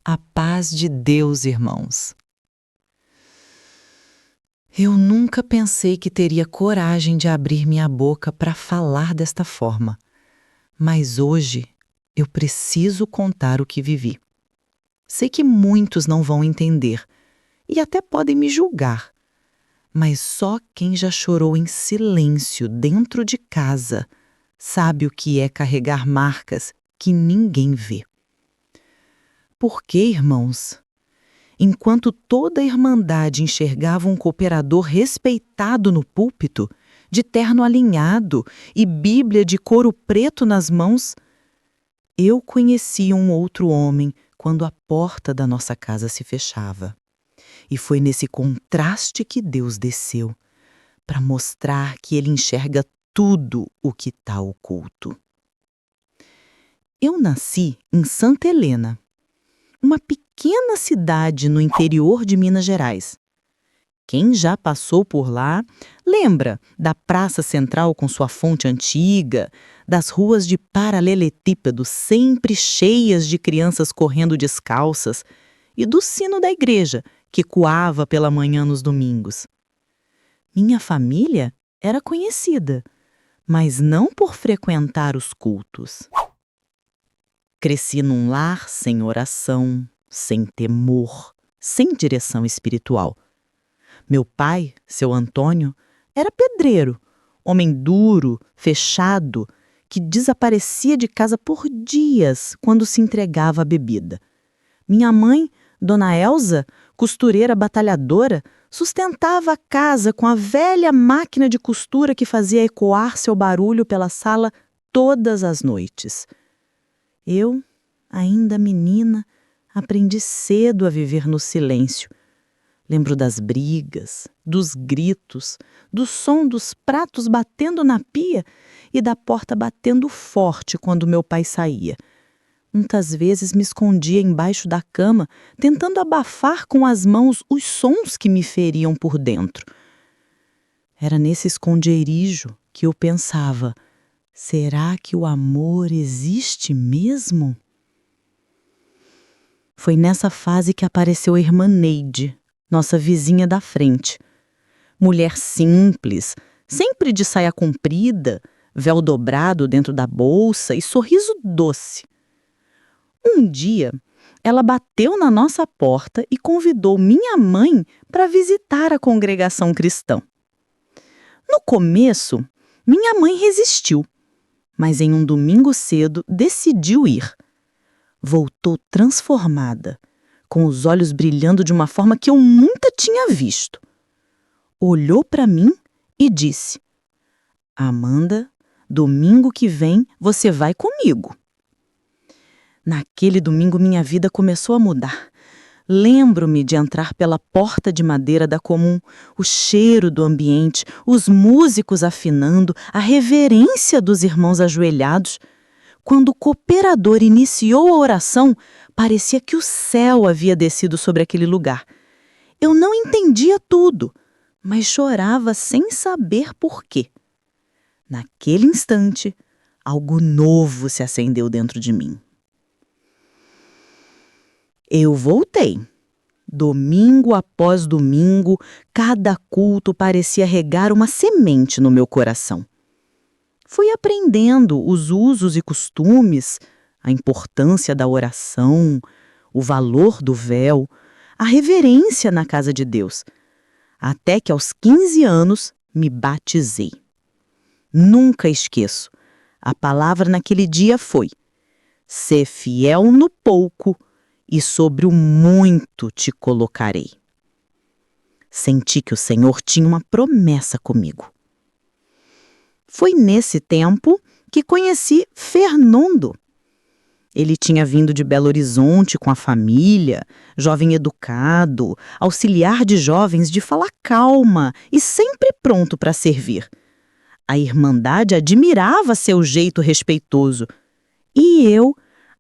A paz de Deus, irmãos. Eu nunca pensei que teria coragem de abrir minha boca para falar desta forma, mas hoje eu preciso contar o que vivi. Sei que muitos não vão entender e até podem me julgar, mas só quem já chorou em silêncio dentro de casa sabe o que é carregar marcas que ninguém vê. Por que, irmãos? Enquanto toda a irmandade enxergava um cooperador respeitado no púlpito, de terno alinhado e Bíblia de couro preto nas mãos, eu conheci um outro homem quando a porta da nossa casa se fechava. E foi nesse contraste que Deus desceu, para mostrar que Ele enxerga tudo o que está oculto. Eu nasci em Santa Helena, uma pequena cidade no interior de Minas Gerais. Quem já passou por lá lembra da Praça Central com sua fonte antiga, das ruas de paralelepípedo sempre cheias de crianças correndo descalças e do sino da igreja que coava pela manhã nos domingos. Minha família era conhecida, mas não por frequentar os cultos. Cresci num lar sem oração, sem temor, sem direção espiritual. Meu pai, seu Antônio, era pedreiro, homem duro, fechado, que desaparecia de casa por dias quando se entregava à bebida. Minha mãe, Dona Elza, costureira batalhadora, sustentava a casa com a velha máquina de costura que fazia ecoar seu barulho pela sala todas as noites. Eu, ainda menina, aprendi cedo a viver no silêncio. Lembro das brigas, dos gritos, do som dos pratos batendo na pia e da porta batendo forte quando meu pai saía. Muitas vezes me escondia embaixo da cama, tentando abafar com as mãos os sons que me feriam por dentro. Era nesse esconderijo que eu pensava: será que o amor existe mesmo? Foi nessa fase que apareceu a irmã Neide, nossa vizinha da frente. Mulher simples, sempre de saia comprida, véu dobrado dentro da bolsa e sorriso doce. Um dia, ela bateu na nossa porta e convidou minha mãe para visitar a congregação cristã. No começo, minha mãe resistiu, mas em um domingo cedo decidiu ir. Voltou transformada, com os olhos brilhando de uma forma que eu nunca tinha visto. Olhou para mim e disse: Amanda, domingo que vem você vai comigo. Naquele domingo minha vida começou a mudar. Lembro-me de entrar pela porta de madeira da comum, o cheiro do ambiente, os músicos afinando, a reverência dos irmãos ajoelhados. Quando o cooperador iniciou a oração, parecia que o céu havia descido sobre aquele lugar. Eu não entendia tudo, mas chorava sem saber por quê. Naquele instante, algo novo se acendeu dentro de mim. Eu voltei. Domingo após domingo, cada culto parecia regar uma semente no meu coração. Fui aprendendo os usos e costumes, a importância da oração, o valor do véu, a reverência na casa de Deus, até que aos 15 anos me batizei. Nunca esqueço, a palavra naquele dia foi: ser fiel no pouco e sobre o muito te colocarei. Senti que o Senhor tinha uma promessa comigo. Foi nesse tempo que conheci Fernando. Ele tinha vindo de Belo Horizonte com a família, jovem educado, auxiliar de jovens de fala calma e sempre pronto para servir. A irmandade admirava seu jeito respeitoso. E eu,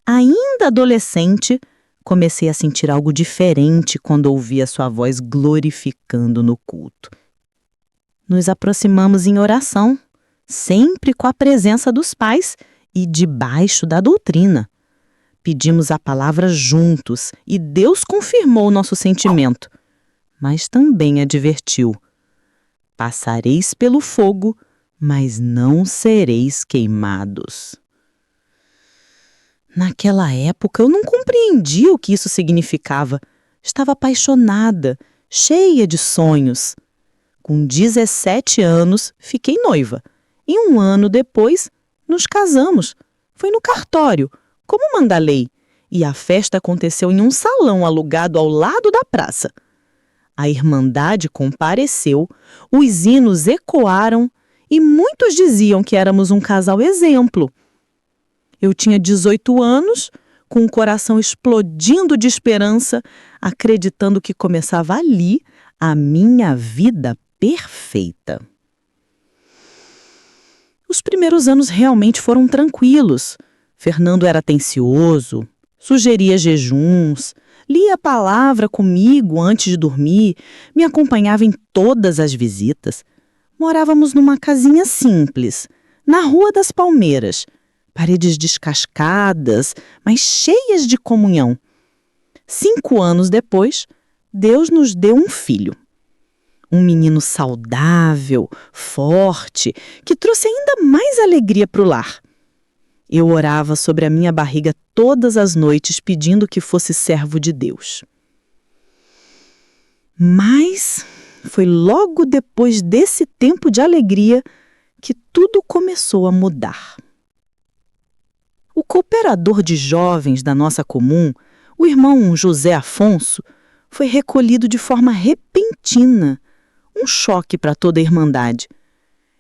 ainda adolescente, comecei a sentir algo diferente quando ouvi a sua voz glorificando no culto. Nos aproximamos em oração, sempre com a presença dos pais e debaixo da doutrina. Pedimos a palavra juntos e Deus confirmou o nosso sentimento, mas também advertiu: passareis pelo fogo, mas não sereis queimados. Naquela época eu não compreendia o que isso significava. Estava apaixonada, cheia de sonhos. Com 17 anos, fiquei noiva. E 1 ano depois, nos casamos. Foi no cartório, como manda a lei. E a festa aconteceu em um salão alugado ao lado da praça. A Irmandade compareceu, os hinos ecoaram e muitos diziam que éramos um casal exemplo. Eu tinha 18 anos, com o coração explodindo de esperança, acreditando que começava ali a minha vida perfeita. Os primeiros anos realmente foram tranquilos. Fernando era atencioso, sugeria jejuns, lia a palavra comigo antes de dormir, me acompanhava em todas as visitas. Morávamos numa casinha simples, na Rua das Palmeiras, paredes descascadas, mas cheias de comunhão. 5 anos depois, Deus nos deu um filho. Um menino saudável, forte, que trouxe ainda mais alegria para o lar. Eu orava sobre a minha barriga todas as noites pedindo que fosse servo de Deus. Mas foi logo depois desse tempo de alegria que tudo começou a mudar. O cooperador de jovens da nossa comum, o irmão José Afonso, foi recolhido de forma repentina, um choque para toda a Irmandade.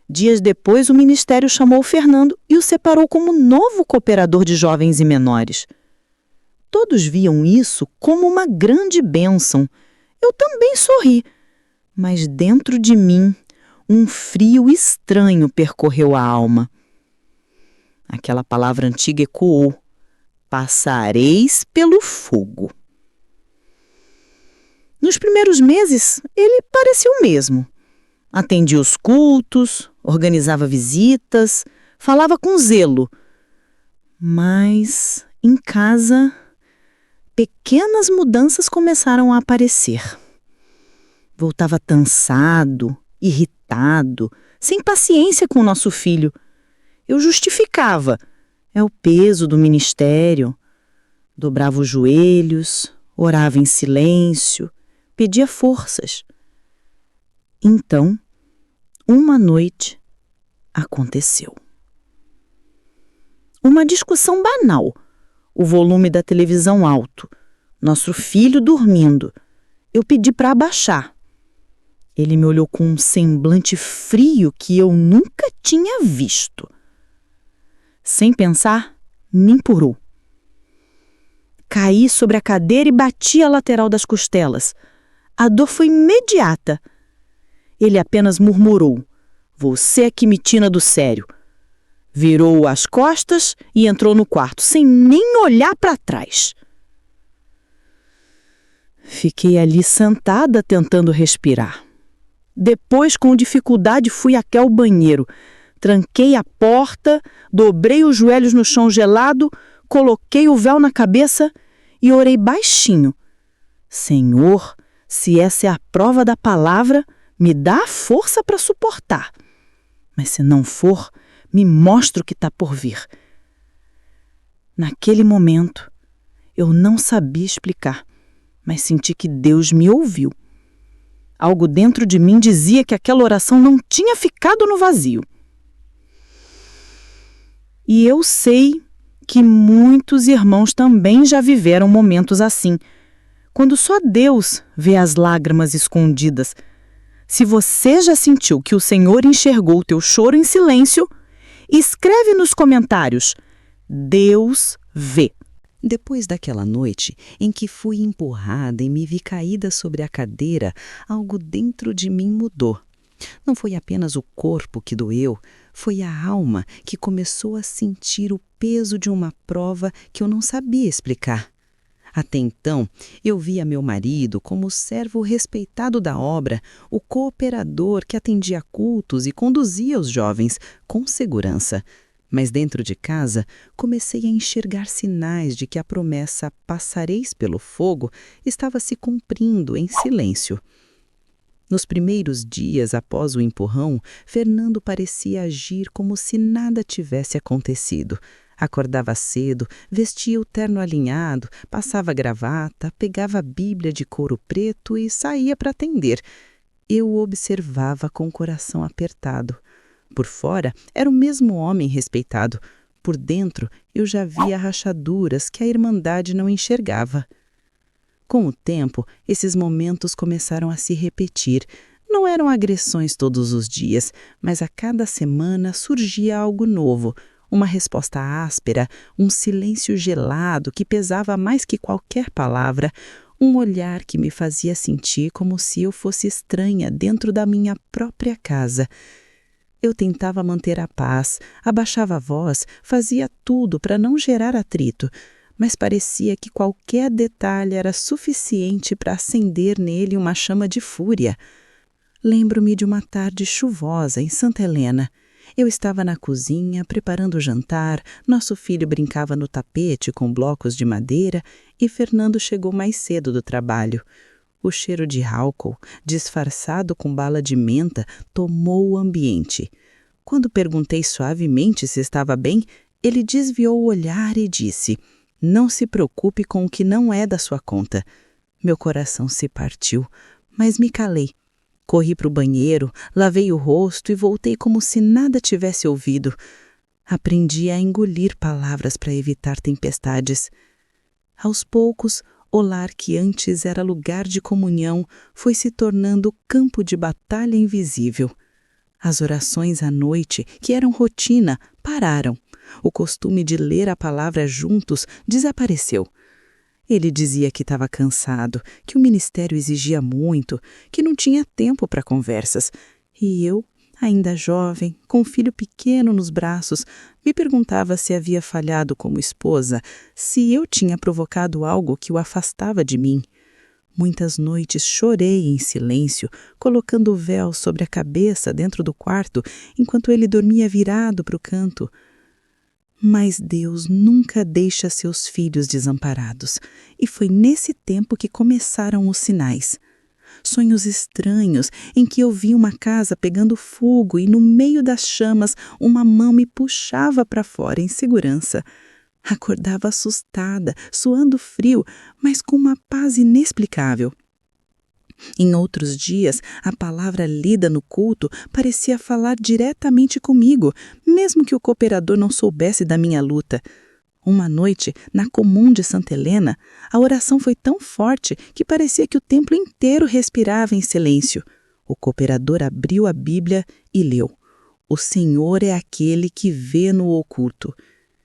Dias depois, o ministério chamou o Fernando e o separou como novo cooperador de jovens e menores. Todos viam isso como uma grande bênção. Eu também sorri, mas dentro de mim, um frio estranho percorreu a alma. Aquela palavra antiga ecoou: passareis pelo fogo. Nos primeiros meses, ele parecia o mesmo. Atendia os cultos, organizava visitas, falava com zelo. Mas, em casa, pequenas mudanças começaram a aparecer. Voltava cansado, irritado, sem paciência com o nosso filho. Eu justificava: é o peso do ministério. Dobrava os joelhos, orava em silêncio, pedia forças. Então, uma noite, aconteceu. Uma discussão banal, o volume da televisão alto, nosso filho dormindo. Eu pedi para abaixar. Ele me olhou com um semblante frio que eu nunca tinha visto. Sem pensar, me empurrou. Caí sobre a cadeira e bati a lateral das costelas. A dor foi imediata. Ele apenas murmurou: "Você é que me tira do sério." Virou as costas e entrou no quarto, sem nem olhar para trás. Fiquei ali sentada tentando respirar. Depois, com dificuldade, fui até o banheiro. Tranquei a porta, dobrei os joelhos no chão gelado, coloquei o véu na cabeça e orei baixinho: "Senhor, se essa é a prova da palavra, me dá a força para suportar. Mas se não for, me mostra o que está por vir." Naquele momento, eu não sabia explicar, mas senti que Deus me ouviu. Algo dentro de mim dizia que aquela oração não tinha ficado no vazio. E eu sei que muitos irmãos também já viveram momentos assim, quando só Deus vê as lágrimas escondidas. Se você já sentiu que o Senhor enxergou o teu choro em silêncio, escreve nos comentários: Deus vê. Depois daquela noite em que fui empurrada e me vi caída sobre a cadeira, algo dentro de mim mudou. Não foi apenas o corpo que doeu, foi a alma que começou a sentir o peso de uma prova que eu não sabia explicar. Até então, eu via meu marido como o servo respeitado da obra, o cooperador que atendia cultos e conduzia os jovens com segurança. Mas dentro de casa, comecei a enxergar sinais de que a promessa "passareis pelo fogo" estava se cumprindo em silêncio. Nos primeiros dias após o empurrão, Fernando parecia agir como se nada tivesse acontecido. Acordava cedo, vestia o terno alinhado, passava gravata, pegava a Bíblia de couro preto e saía para atender. Eu o observava com o coração apertado. Por fora, era o mesmo homem respeitado. Por dentro, eu já via rachaduras que a Irmandade não enxergava. Com o tempo, esses momentos começaram a se repetir. Não eram agressões todos os dias, mas a cada semana surgia algo novo. Uma resposta áspera, um silêncio gelado que pesava mais que qualquer palavra, um olhar que me fazia sentir como se eu fosse estranha dentro da minha própria casa. Eu tentava manter a paz, abaixava a voz, fazia tudo para não gerar atrito, mas parecia que qualquer detalhe era suficiente para acender nele uma chama de fúria. Lembro-me de uma tarde chuvosa em Santa Helena. Eu estava na cozinha preparando o jantar, nosso filho brincava no tapete com blocos de madeira e Fernando chegou mais cedo do trabalho. O cheiro de álcool, disfarçado com bala de menta, tomou o ambiente. Quando perguntei suavemente se estava bem, ele desviou o olhar e disse: "Não se preocupe com o que não é da sua conta." Meu coração se partiu, mas me calei. Corri para o banheiro, lavei o rosto e voltei como se nada tivesse ouvido. Aprendi a engolir palavras para evitar tempestades. Aos poucos, o lar que antes era lugar de comunhão foi se tornando campo de batalha invisível. As orações à noite, que eram rotina, pararam. O costume de ler a palavra juntos desapareceu. Ele dizia que estava cansado, que o ministério exigia muito, que não tinha tempo para conversas. E eu, ainda jovem, com um filho pequeno nos braços, me perguntava se havia falhado como esposa, se eu tinha provocado algo que o afastava de mim. Muitas noites chorei em silêncio, colocando o véu sobre a cabeça dentro do quarto, enquanto ele dormia virado para o canto. Mas Deus nunca deixa seus filhos desamparados, e foi nesse tempo que começaram os sinais. Sonhos estranhos em que eu vi uma casa pegando fogo e no meio das chamas uma mão me puxava para fora em segurança. Acordava assustada, suando frio, mas com uma paz inexplicável. Em outros dias, a palavra lida no culto parecia falar diretamente comigo, mesmo que o cooperador não soubesse da minha luta. Uma noite, na comum de Santa Helena, a oração foi tão forte que parecia que o templo inteiro respirava em silêncio. O cooperador abriu a Bíblia e leu: "O Senhor é aquele que vê no oculto."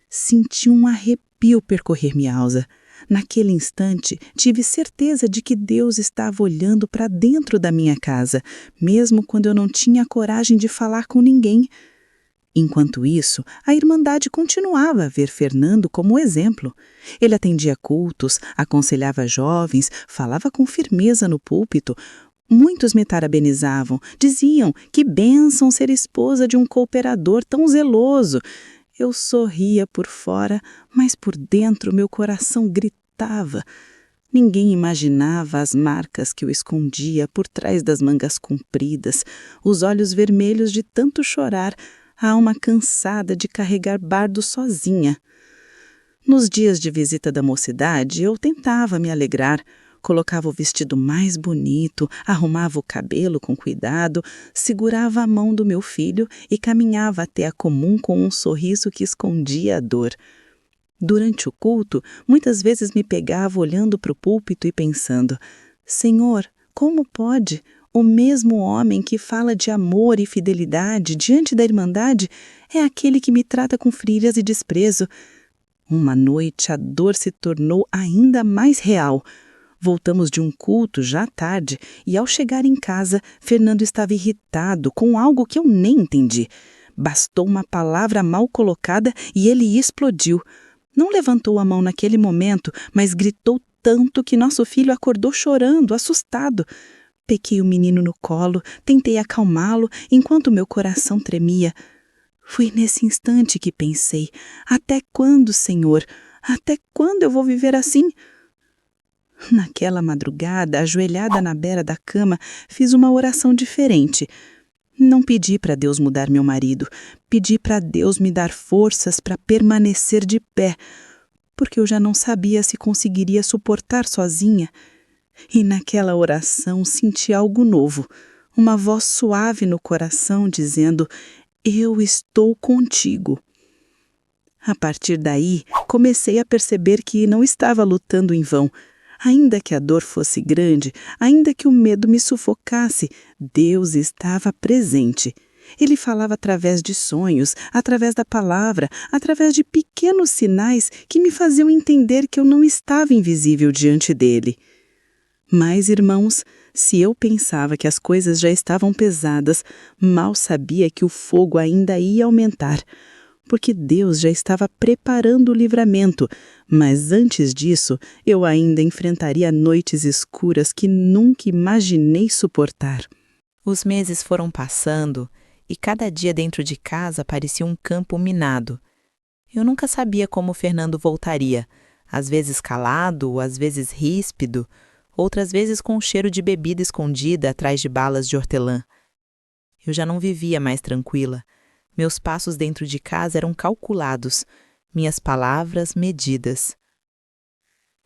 Senti um arrepio percorrer minha alma. Naquele instante, tive certeza de que Deus estava olhando para dentro da minha casa, mesmo quando eu não tinha coragem de falar com ninguém. Enquanto isso, a Irmandade continuava a ver Fernando como exemplo. Ele atendia cultos, aconselhava jovens, falava com firmeza no púlpito. Muitos me parabenizavam, diziam que bênção ser esposa de um cooperador tão zeloso. Eu sorria por fora, mas por dentro meu coração gritava. Ninguém imaginava as marcas que eu escondia por trás das mangas compridas, os olhos vermelhos de tanto chorar, a alma cansada de carregar bardo sozinha. Nos dias de visita da mocidade, eu tentava me alegrar. Colocava o vestido mais bonito, arrumava o cabelo com cuidado, segurava a mão do meu filho e caminhava até a comum com um sorriso que escondia a dor. Durante o culto, muitas vezes me pegava olhando para o púlpito e pensando: "Senhor, como pode? O mesmo homem que fala de amor e fidelidade diante da Irmandade é aquele que me trata com frias e desprezo." Uma noite a dor se tornou ainda mais real. Voltamos de um culto já tarde e, ao chegar em casa, Fernando estava irritado com algo que eu nem entendi. Bastou uma palavra mal colocada e ele explodiu. Não levantou a mão naquele momento, mas gritou tanto que nosso filho acordou chorando, assustado. Peguei o menino no colo, tentei acalmá-lo enquanto meu coração tremia. Foi nesse instante que pensei: até quando, Senhor? Até quando eu vou viver assim? Naquela madrugada, ajoelhada na beira da cama, fiz uma oração diferente. Não pedi para Deus mudar meu marido, pedi para Deus me dar forças para permanecer de pé, porque eu já não sabia se conseguiria suportar sozinha. E naquela oração senti algo novo, uma voz suave no coração dizendo: eu estou contigo. A partir daí, comecei a perceber que não estava lutando em vão. Ainda que a dor fosse grande, ainda que o medo me sufocasse, Deus estava presente. Ele falava através de sonhos, através da palavra, através de pequenos sinais que me faziam entender que eu não estava invisível diante dele. Mas, irmãos, se eu pensava que as coisas já estavam pesadas, mal sabia que o fogo ainda ia aumentar, porque Deus já estava preparando o livramento, mas antes disso eu ainda enfrentaria noites escuras que nunca imaginei suportar. Os meses foram passando e cada dia dentro de casa parecia um campo minado. Eu nunca sabia como Fernando voltaria, às vezes calado, às vezes ríspido, outras vezes com um cheiro de bebida escondida atrás de balas de hortelã. Eu já não vivia mais tranquila. Meus passos dentro de casa eram calculados, minhas palavras medidas.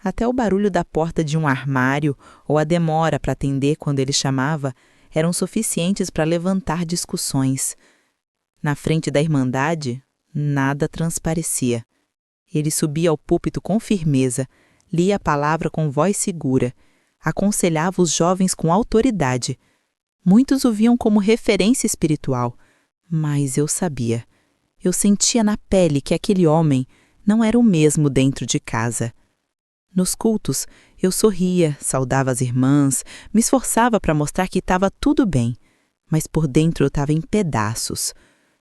Até o barulho da porta de um armário ou a demora para atender quando ele chamava eram suficientes para levantar discussões. Na frente da Irmandade, nada transparecia. Ele subia ao púlpito com firmeza, lia a palavra com voz segura, aconselhava os jovens com autoridade. Muitos o viam como referência espiritual, mas eu sabia. Eu sentia na pele que aquele homem não era o mesmo dentro de casa. Nos cultos, eu sorria, saudava as irmãs, me esforçava para mostrar que estava tudo bem, mas por dentro eu estava em pedaços.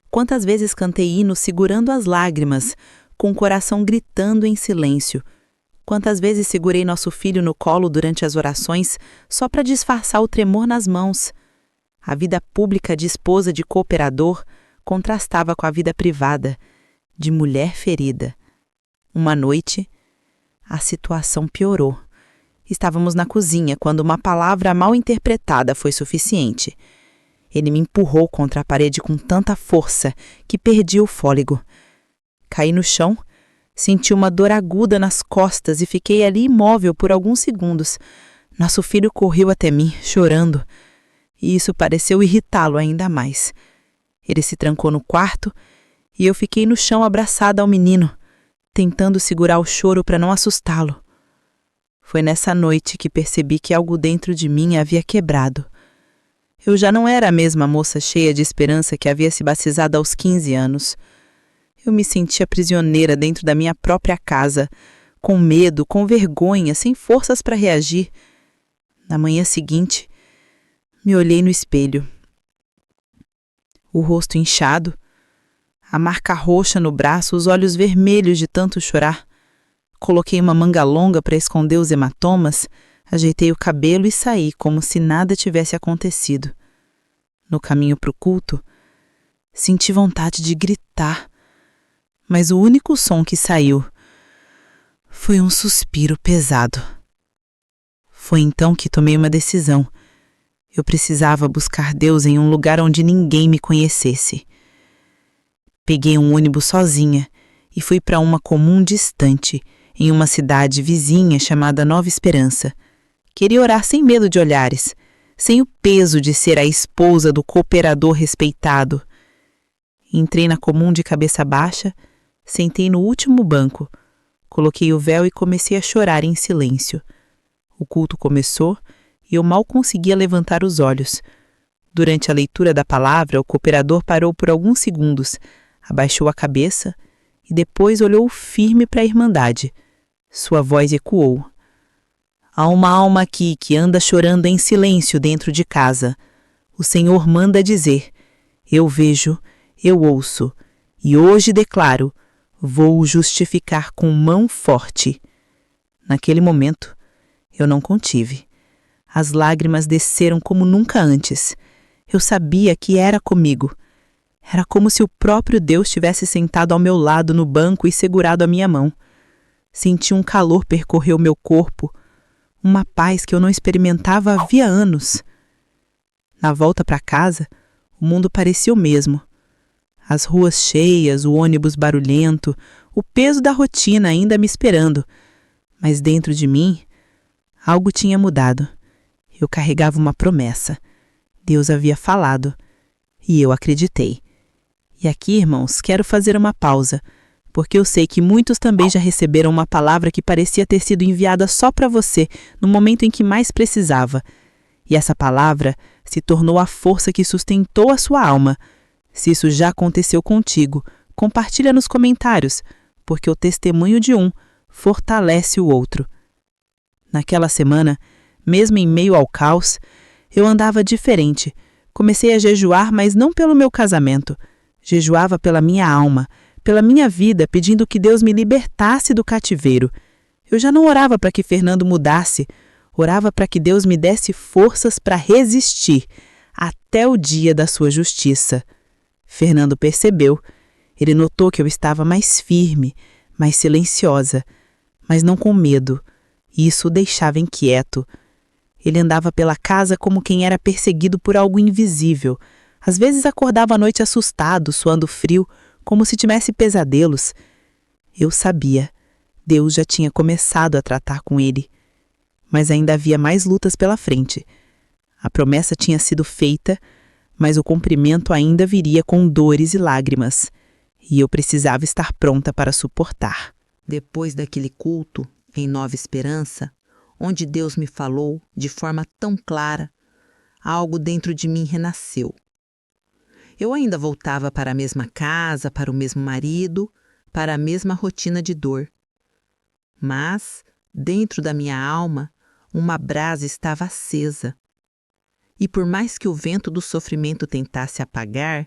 Quantas vezes cantei hinos segurando as lágrimas, com o coração gritando em silêncio. Quantas vezes segurei nosso filho no colo durante as orações só para disfarçar o tremor nas mãos. A vida pública de esposa de cooperador contrastava com a vida privada, de mulher ferida. Uma noite, a situação piorou. Estávamos na cozinha quando uma palavra mal interpretada foi suficiente. Ele me empurrou contra a parede com tanta força que perdi o fôlego. Caí no chão, senti uma dor aguda nas costas e fiquei ali imóvel por alguns segundos. Nosso filho correu até mim, chorando, e isso pareceu irritá-lo ainda mais. Ele se trancou no quarto e eu fiquei no chão abraçada ao menino, tentando segurar o choro para não assustá-lo. Foi nessa noite que percebi que algo dentro de mim havia quebrado. Eu já não era a mesma moça cheia de esperança que havia se batizado aos 15 anos. Eu me sentia prisioneira dentro da minha própria casa, com medo, com vergonha, sem forças para reagir. Na manhã seguinte, me olhei no espelho. O rosto inchado, a marca roxa no braço, os olhos vermelhos de tanto chorar. Coloquei uma manga longa para esconder os hematomas, ajeitei o cabelo e saí como se nada tivesse acontecido. No caminho para o culto, senti vontade de gritar, mas o único som que saiu foi um suspiro pesado. Foi então que tomei uma decisão. Eu precisava buscar Deus em um lugar onde ninguém me conhecesse. Peguei um ônibus sozinha e fui para uma comum distante, em uma cidade vizinha chamada Nova Esperança. Queria orar sem medo de olhares, sem o peso de ser a esposa do cooperador respeitado. Entrei na comum de cabeça baixa, sentei no último banco, coloquei o véu e comecei a chorar em silêncio. O culto começou e eu mal conseguia levantar os olhos. Durante a leitura da palavra, o cooperador parou por alguns segundos, abaixou a cabeça e depois olhou firme para a Irmandade. Sua voz ecoou. Há uma alma aqui que anda chorando em silêncio dentro de casa. O Senhor manda dizer: eu vejo, eu ouço, e hoje declaro, vou justificar com mão forte. Naquele momento, eu não contive. As lágrimas desceram como nunca antes. Eu sabia que era comigo. Era como se o próprio Deus tivesse sentado ao meu lado no banco e segurado a minha mão. Senti um calor percorrer o meu corpo, uma paz que eu não experimentava havia anos. Na volta para casa, o mundo parecia o mesmo. As ruas cheias, o ônibus barulhento, o peso da rotina ainda me esperando. Mas dentro de mim, algo tinha mudado. Eu carregava uma promessa. Deus havia falado. E eu acreditei. E aqui, irmãos, quero fazer uma pausa, porque eu sei que muitos também já receberam uma palavra que parecia ter sido enviada só para você, no momento em que mais precisava. E essa palavra se tornou a força que sustentou a sua alma. Se isso já aconteceu contigo, compartilha nos comentários, porque o testemunho de um fortalece o outro. Naquela semana, mesmo em meio ao caos, eu andava diferente. Comecei a jejuar, mas não pelo meu casamento. Jejuava pela minha alma, pela minha vida, pedindo que Deus me libertasse do cativeiro. Eu já não orava para que Fernando mudasse, orava para que Deus me desse forças para resistir até o dia da sua justiça. Fernando percebeu. Ele notou que eu estava mais firme, mais silenciosa, mas não com medo, e isso o deixava inquieto. Ele andava pela casa como quem era perseguido por algo invisível. Às vezes acordava à noite assustado, suando frio, como se tivesse pesadelos. Eu sabia. Deus já tinha começado a tratar com ele. Mas ainda havia mais lutas pela frente. A promessa tinha sido feita, mas o cumprimento ainda viria com dores e lágrimas. E eu precisava estar pronta para suportar. Depois daquele culto, em Nova Esperança, onde Deus me falou de forma tão clara, algo dentro de mim renasceu. Eu ainda voltava para a mesma casa, para o mesmo marido, para a mesma rotina de dor. Mas, dentro da minha alma, uma brasa estava acesa. E por mais que o vento do sofrimento tentasse apagar,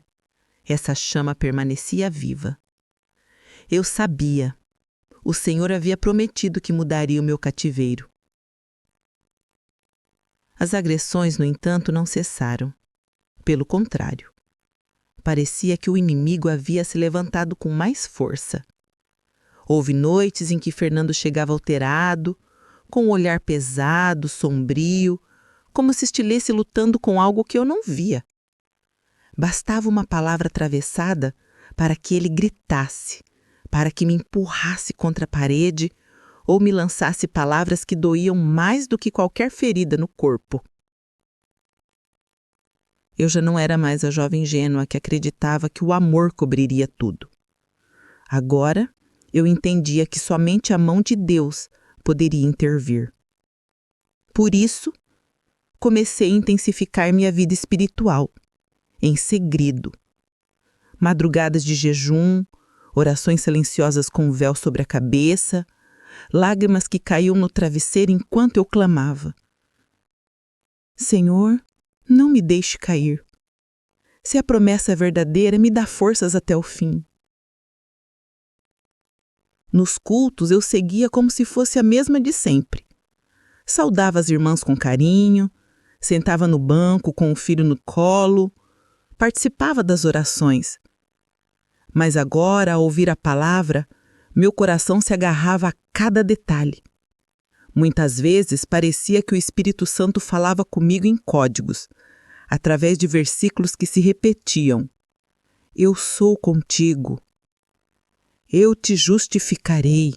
essa chama permanecia viva. Eu sabia. O Senhor havia prometido que mudaria o meu cativeiro. As agressões, no entanto, não cessaram. Pelo contrário. Parecia que o inimigo havia se levantado com mais força. Houve noites em que Fernando chegava alterado, com um olhar pesado, sombrio, como se estivesse lutando com algo que eu não via. Bastava uma palavra atravessada para que ele gritasse, para que me empurrasse contra a parede ou me lançasse palavras que doíam mais do que qualquer ferida no corpo. Eu já não era mais a jovem ingênua que acreditava que o amor cobriria tudo. Agora, eu entendia que somente a mão de Deus poderia intervir. Por isso, comecei a intensificar minha vida espiritual, em segredo. Madrugadas de jejum, orações silenciosas com o véu sobre a cabeça, lágrimas que caíam no travesseiro enquanto eu clamava. Senhor, não me deixe cair. Se a promessa é verdadeira, me dá forças até o fim. Nos cultos eu seguia como se fosse a mesma de sempre. Saudava as irmãs com carinho, sentava no banco com o filho no colo, participava das orações. Mas agora, ao ouvir a palavra, meu coração se agarrava a cada detalhe. Muitas vezes parecia que o Espírito Santo falava comigo em códigos, através de versículos que se repetiam. Eu sou contigo. Eu te justificarei.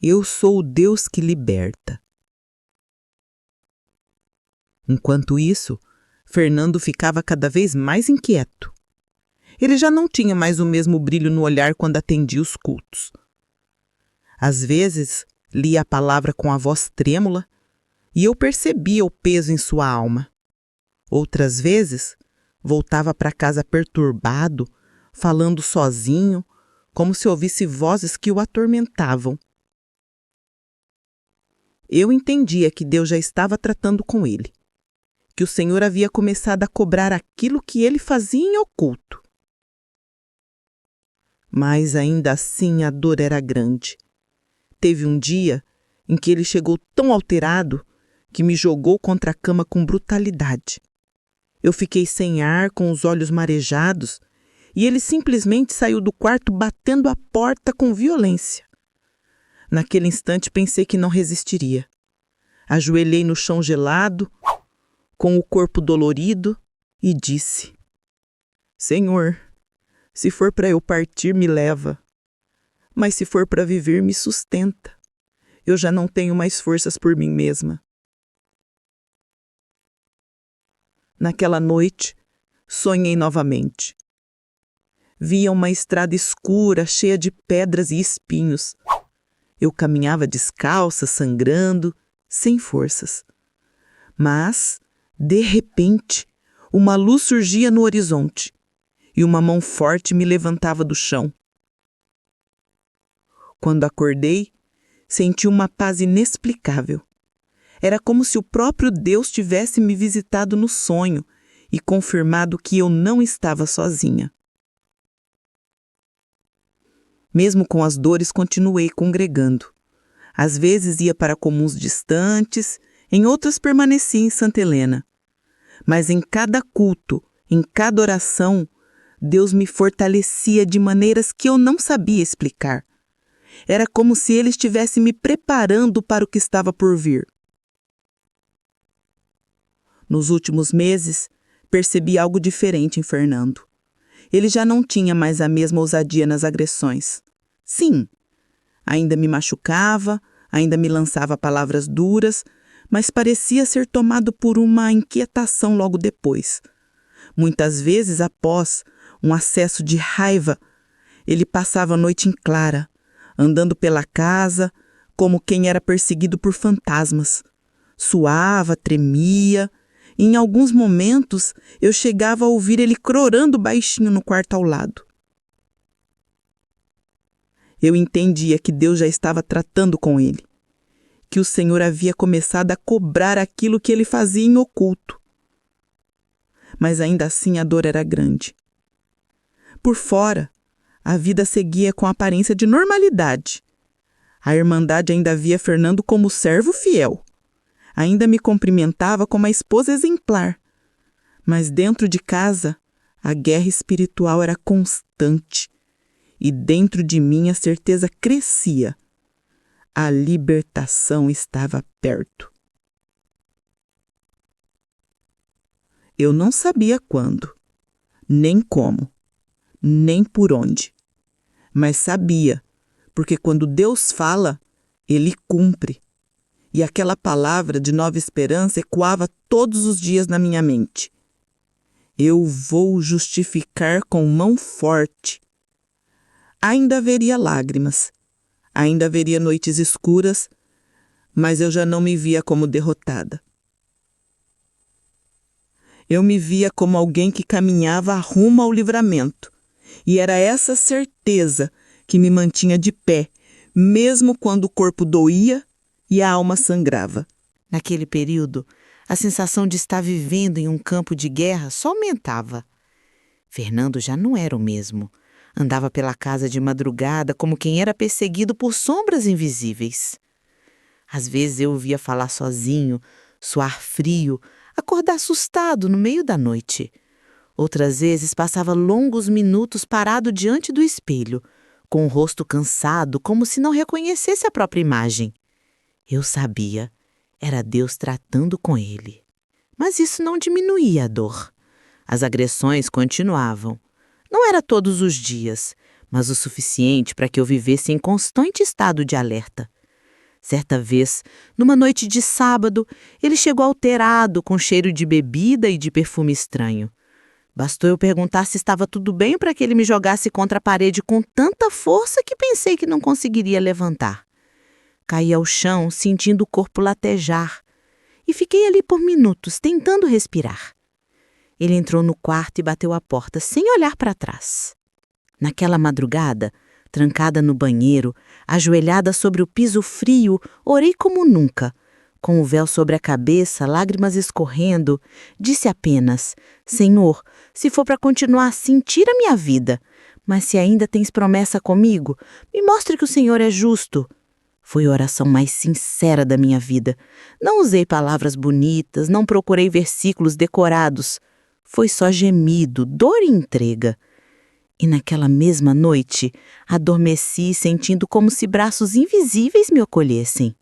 Eu sou o Deus que liberta. Enquanto isso, Fernando ficava cada vez mais inquieto. Ele já não tinha mais o mesmo brilho no olhar quando atendia os cultos. Às vezes, lia a palavra com a voz trêmula e eu percebia o peso em sua alma. Outras vezes, voltava para casa perturbado, falando sozinho, como se ouvisse vozes que o atormentavam. Eu entendia que Deus já estava tratando com ele, que o Senhor havia começado a cobrar aquilo que ele fazia em oculto. Mas ainda assim a dor era grande. Teve um dia em que ele chegou tão alterado que me jogou contra a cama com brutalidade. Eu fiquei sem ar, com os olhos marejados, e ele simplesmente saiu do quarto batendo a porta com violência. Naquele instante pensei que não resistiria. Ajoelhei no chão gelado, com o corpo dolorido, e disse: Senhor, se for para eu partir, me leva. Mas se for para viver, me sustenta. Eu já não tenho mais forças por mim mesma. Naquela noite, sonhei novamente. Via uma estrada escura, cheia de pedras e espinhos. Eu caminhava descalça, sangrando, sem forças. Mas, de repente, uma luz surgia no horizonte e uma mão forte me levantava do chão. Quando acordei, senti uma paz inexplicável. Era como se o próprio Deus tivesse me visitado no sonho e confirmado que eu não estava sozinha. Mesmo com as dores, continuei congregando. Às vezes ia para comuns distantes, em outras permanecia em Santa Helena. Mas em cada culto, em cada oração, Deus me fortalecia de maneiras que eu não sabia explicar. Era como se Ele estivesse me preparando para o que estava por vir. Nos últimos meses, percebi algo diferente em Fernando. Ele já não tinha mais a mesma ousadia nas agressões. Sim, ainda me machucava, ainda me lançava palavras duras, mas parecia ser tomado por uma inquietação logo depois. Muitas vezes, após um acesso de raiva, ele passava a noite em clara, andando pela casa como quem era perseguido por fantasmas. Suava, tremia, e em alguns momentos eu chegava a ouvir ele crorando baixinho no quarto ao lado. Eu entendia que Deus já estava tratando com ele, que o Senhor havia começado a cobrar aquilo que ele fazia em oculto. Mas ainda assim a dor era grande. Por fora, a vida seguia com aparência de normalidade. A Irmandade ainda via Fernando como servo fiel. Ainda me cumprimentava como a esposa exemplar. Mas dentro de casa, a guerra espiritual era constante. E dentro de mim a certeza crescia. A libertação estava perto. Eu não sabia quando, nem como, nem por onde. Mas sabia, porque quando Deus fala, Ele cumpre. E aquela palavra de nova esperança ecoava todos os dias na minha mente. Eu vou justificar com mão forte. Ainda haveria lágrimas, ainda haveria noites escuras, mas eu já não me via como derrotada. Eu me via como alguém que caminhava rumo ao livramento, e era essa certeza que me mantinha de pé, mesmo quando o corpo doía e a alma sangrava. Naquele período, a sensação de estar vivendo em um campo de guerra só aumentava. Fernando já não era o mesmo. Andava pela casa de madrugada como quem era perseguido por sombras invisíveis. Às vezes eu o via falar sozinho, suar frio, acordar assustado no meio da noite. Outras vezes passava longos minutos parado diante do espelho, com o rosto cansado, como se não reconhecesse a própria imagem. Eu sabia, era Deus tratando com ele. Mas isso não diminuía a dor. As agressões continuavam. Não era todos os dias, mas o suficiente para que eu vivesse em constante estado de alerta. Certa vez, numa noite de sábado, ele chegou alterado, com cheiro de bebida e de perfume estranho. Bastou eu perguntar se estava tudo bem para que ele me jogasse contra a parede com tanta força que pensei que não conseguiria levantar. Caí ao chão, sentindo o corpo latejar, e fiquei ali por minutos, tentando respirar. Ele entrou no quarto e bateu a porta, sem olhar para trás. Naquela madrugada, trancada no banheiro, ajoelhada sobre o piso frio, orei como nunca. Com o véu sobre a cabeça, lágrimas escorrendo, disse apenas: Senhor, se for para continuar assim, tira minha vida. Mas se ainda tens promessa comigo, me mostre que o Senhor é justo. Foi a oração mais sincera da minha vida. Não usei palavras bonitas, não procurei versículos decorados. Foi só gemido, dor e entrega. E naquela mesma noite, adormeci sentindo como se braços invisíveis me acolhessem.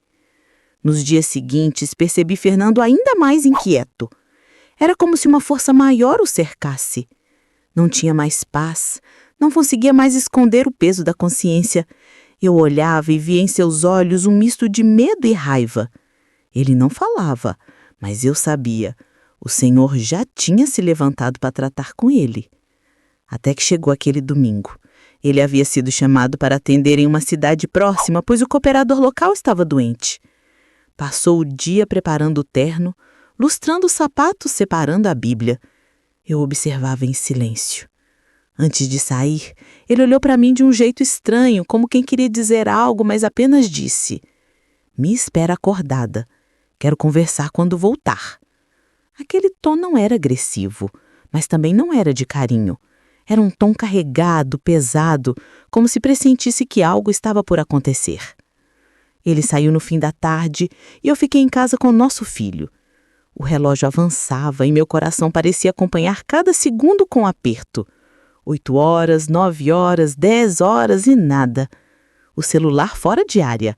Nos dias seguintes, percebi Fernando ainda mais inquieto. Era como se uma força maior o cercasse. Não tinha mais paz, não conseguia mais esconder o peso da consciência. Eu olhava e via em seus olhos um misto de medo e raiva. Ele não falava, mas eu sabia. O Senhor já tinha se levantado para tratar com ele. Até que chegou aquele domingo. Ele havia sido chamado para atender em uma cidade próxima, pois o cooperador local estava doente. Passou o dia preparando o terno, lustrando os sapatos, separando a Bíblia. Eu observava em silêncio. Antes de sair, ele olhou para mim de um jeito estranho, como quem queria dizer algo, mas apenas disse: "Me espera acordada. Quero conversar quando voltar." Aquele tom não era agressivo, mas também não era de carinho. Era um tom carregado, pesado, como se pressentisse que algo estava por acontecer. Ele saiu no fim da tarde e eu fiquei em casa com nosso filho. O relógio avançava e meu coração parecia acompanhar cada segundo com aperto. 8 horas, 9 horas, 10 horas e nada. O celular fora de área.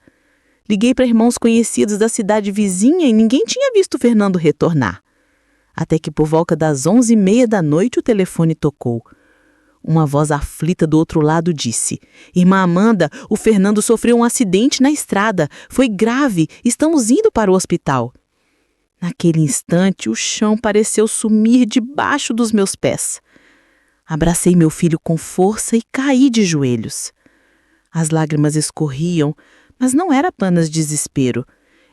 Liguei para irmãos conhecidos da cidade vizinha e ninguém tinha visto Fernando retornar. Até que por volta das 11h30 da noite o telefone tocou. Uma voz aflita do outro lado disse: "Irmã Amanda, o Fernando sofreu um acidente na estrada. Foi grave. Estamos indo para o hospital." Naquele instante, o chão pareceu sumir debaixo dos meus pés. Abracei meu filho com força e caí de joelhos. As lágrimas escorriam, mas não era apenas desespero.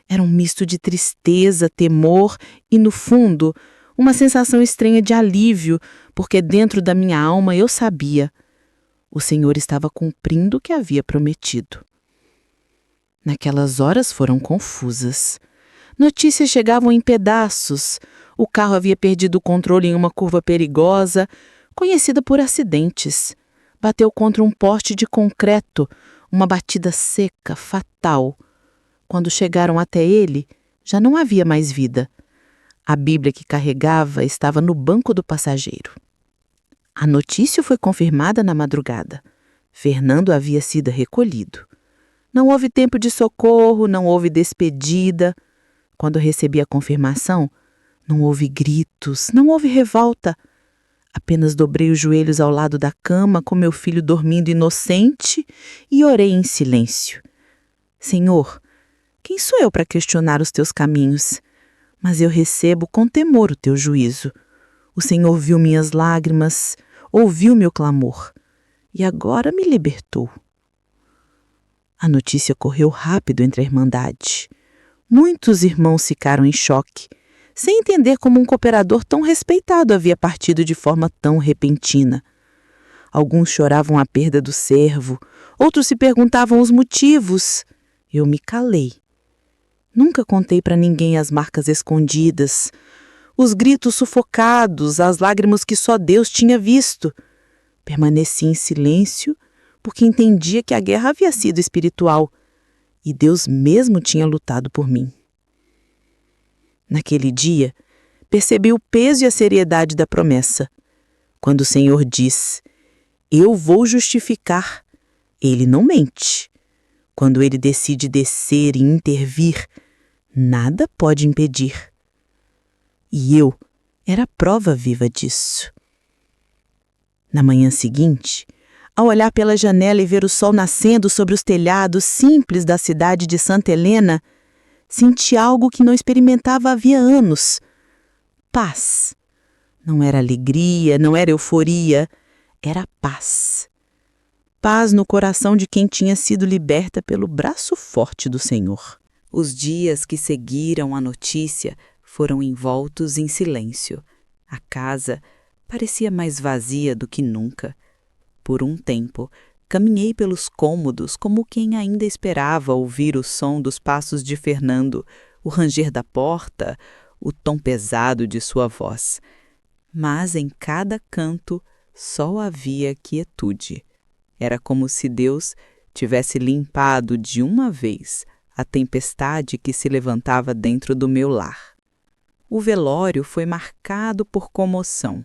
Era um misto de tristeza, temor e, no fundo, uma sensação estranha de alívio, porque dentro da minha alma eu sabia. O Senhor estava cumprindo o que havia prometido. Naquelas horas foram confusas. Notícias chegavam em pedaços. O carro havia perdido o controle em uma curva perigosa, conhecida por acidentes. Bateu contra um poste de concreto, uma batida seca, fatal. Quando chegaram até ele, já não havia mais vida. A Bíblia que carregava estava no banco do passageiro. A notícia foi confirmada na madrugada. Fernando havia sido recolhido. Não houve tempo de socorro, não houve despedida. Quando recebi a confirmação, não houve gritos, não houve revolta. Apenas dobrei os joelhos ao lado da cama, com meu filho dormindo inocente, e orei em silêncio. Senhor, quem sou eu para questionar os teus caminhos? Mas eu recebo com temor o teu juízo. O Senhor viu minhas lágrimas, ouviu meu clamor, e agora me libertou. A notícia correu rápido entre a Irmandade. Muitos irmãos ficaram em choque, sem entender como um cooperador tão respeitado havia partido de forma tão repentina. Alguns choravam a perda do servo, outros se perguntavam os motivos. Eu me calei. Nunca contei para ninguém as marcas escondidas, os gritos sufocados, as lágrimas que só Deus tinha visto. Permaneci em silêncio porque entendia que a guerra havia sido espiritual e Deus mesmo tinha lutado por mim. Naquele dia, percebi o peso e a seriedade da promessa. Quando o Senhor diz: "Eu vou justificar", Ele não mente. Quando Ele decide descer e intervir, nada pode impedir. E eu era a prova viva disso. Na manhã seguinte, ao olhar pela janela e ver o sol nascendo sobre os telhados simples da cidade de Santa Helena, senti algo que não experimentava havia anos. Paz. Não era alegria, não era euforia, era paz. Paz no coração de quem tinha sido liberta pelo braço forte do Senhor. Os dias que seguiram a notícia foram envoltos em silêncio. A casa parecia mais vazia do que nunca. Por um tempo, caminhei pelos cômodos como quem ainda esperava ouvir o som dos passos de Fernando, o ranger da porta, o tom pesado de sua voz. Mas em cada canto só havia quietude. Era como se Deus tivesse limpado de uma vez a tempestade que se levantava dentro do meu lar. O velório foi marcado por comoção.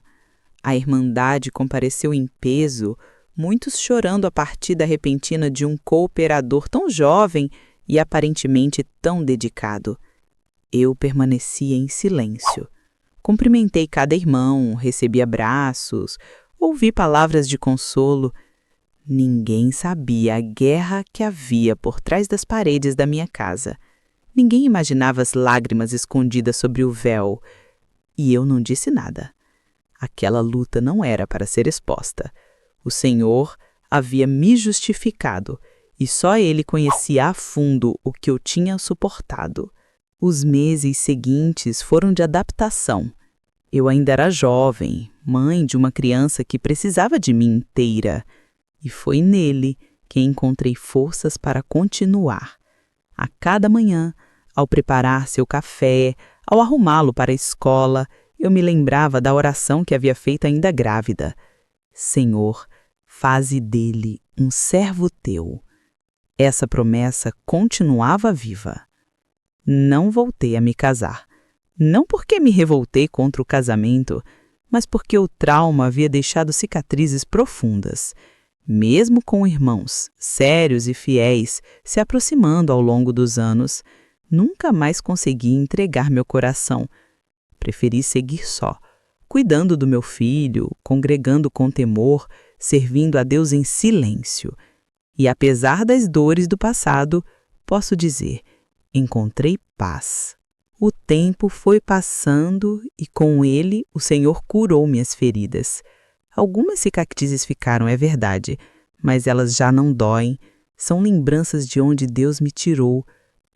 A Irmandade compareceu em peso, muitos chorando a partida repentina de um cooperador tão jovem e aparentemente tão dedicado. Eu permanecia em silêncio. Cumprimentei cada irmão, recebi abraços, ouvi palavras de consolo. Ninguém sabia a guerra que havia por trás das paredes da minha casa. Ninguém imaginava as lágrimas escondidas sobre o véu. E eu não disse nada. Aquela luta não era para ser exposta. O Senhor havia me justificado, e só Ele conhecia a fundo o que eu tinha suportado. Os meses seguintes foram de adaptação. Eu ainda era jovem, mãe de uma criança que precisava de mim inteira. E foi nele que encontrei forças para continuar. A cada manhã, ao preparar seu café, ao arrumá-lo para a escola, eu me lembrava da oração que havia feito ainda grávida. Senhor, faze dele um servo teu. Essa promessa continuava viva. Não voltei a me casar. Não porque me revoltei contra o casamento, mas porque o trauma havia deixado cicatrizes profundas. Mesmo com irmãos sérios e fiéis se aproximando ao longo dos anos, nunca mais consegui entregar meu coração. Preferi seguir só, cuidando do meu filho, congregando com temor, servindo a Deus em silêncio. E apesar das dores do passado, posso dizer, encontrei paz. O tempo foi passando e com ele o Senhor curou minhas feridas. Algumas cicatrizes ficaram, é verdade, mas elas já não doem. São lembranças de onde Deus me tirou,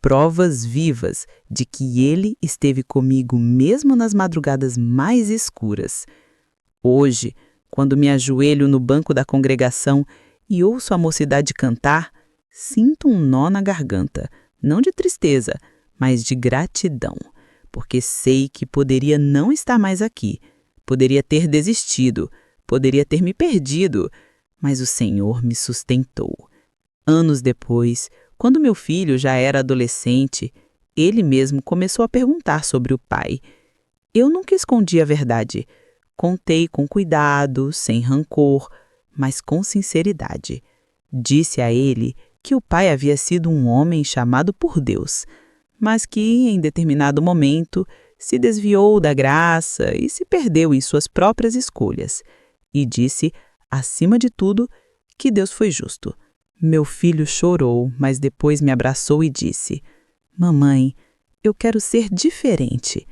provas vivas de que Ele esteve comigo mesmo nas madrugadas mais escuras. Hoje, quando me ajoelho no banco da congregação e ouço a mocidade cantar, sinto um nó na garganta, não de tristeza, mas de gratidão, porque sei que poderia não estar mais aqui, poderia ter desistido, poderia ter me perdido, mas o Senhor me sustentou. Anos depois, quando meu filho já era adolescente, ele mesmo começou a perguntar sobre o pai. Eu nunca escondi a verdade. Contei com cuidado, sem rancor, mas com sinceridade. Disse a ele que o pai havia sido um homem chamado por Deus, mas que, em determinado momento, se desviou da graça e se perdeu em suas próprias escolhas. E disse, acima de tudo, que Deus foi justo. Meu filho chorou, mas depois me abraçou e disse, mamãe, eu quero ser diferente.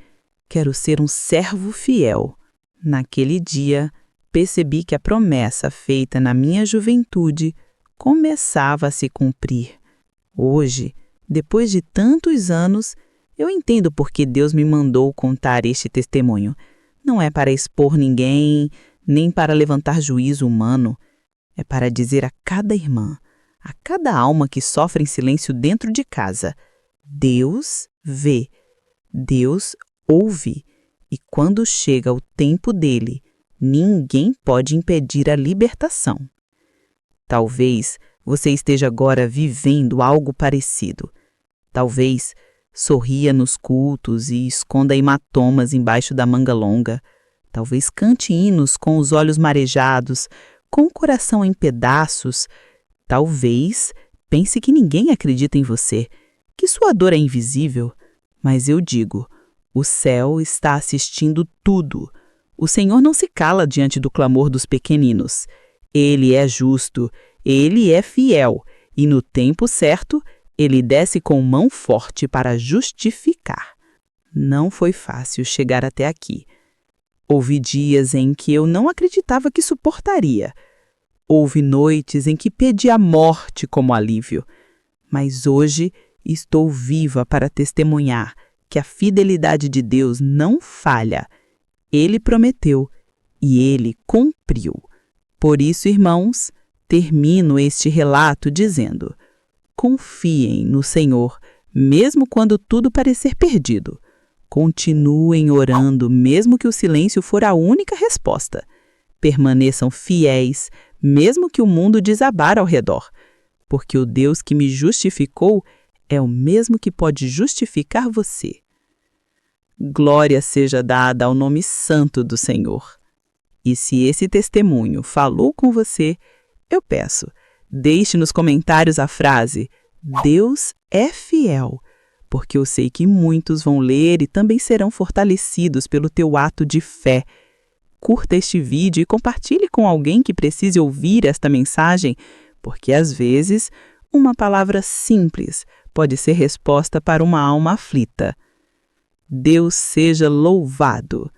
Quero ser um servo fiel. Naquele dia, percebi que a promessa feita na minha juventude começava a se cumprir. Hoje, depois de tantos anos, eu entendo por que Deus me mandou contar este testemunho. Não é para expor ninguém, nem para levantar juízo humano. É para dizer a cada irmã, a cada alma que sofre em silêncio dentro de casa, Deus vê, Deus ouve, e quando chega o tempo dele, ninguém pode impedir a libertação. Talvez você esteja agora vivendo algo parecido. Talvez sorria nos cultos e esconda hematomas embaixo da manga longa. Talvez cante hinos com os olhos marejados, com o coração em pedaços. Talvez pense que ninguém acredita em você, que sua dor é invisível. Mas eu digo, o céu está assistindo tudo. O Senhor não se cala diante do clamor dos pequeninos. Ele é justo, ele é fiel, e no tempo certo, ele desce com mão forte para justificar. Não foi fácil chegar até aqui. Houve dias em que eu não acreditava que suportaria. Houve noites em que pedi a morte como alívio. Mas hoje estou viva para testemunhar que a fidelidade de Deus não falha. Ele prometeu e ele cumpriu. Por isso, irmãos, termino este relato dizendo: confiem no Senhor, mesmo quando tudo parecer perdido. Continuem orando, mesmo que o silêncio for a única resposta. Permaneçam fiéis, mesmo que o mundo desabar ao redor, porque o Deus que me justificou é o mesmo que pode justificar você. Glória seja dada ao nome santo do Senhor. E se esse testemunho falou com você, eu peço, deixe nos comentários a frase "Deus é fiel", porque eu sei que muitos vão ler e também serão fortalecidos pelo teu ato de fé. Curta este vídeo e compartilhe com alguém que precise ouvir esta mensagem, porque às vezes uma palavra simples pode ser resposta para uma alma aflita. Deus seja louvado!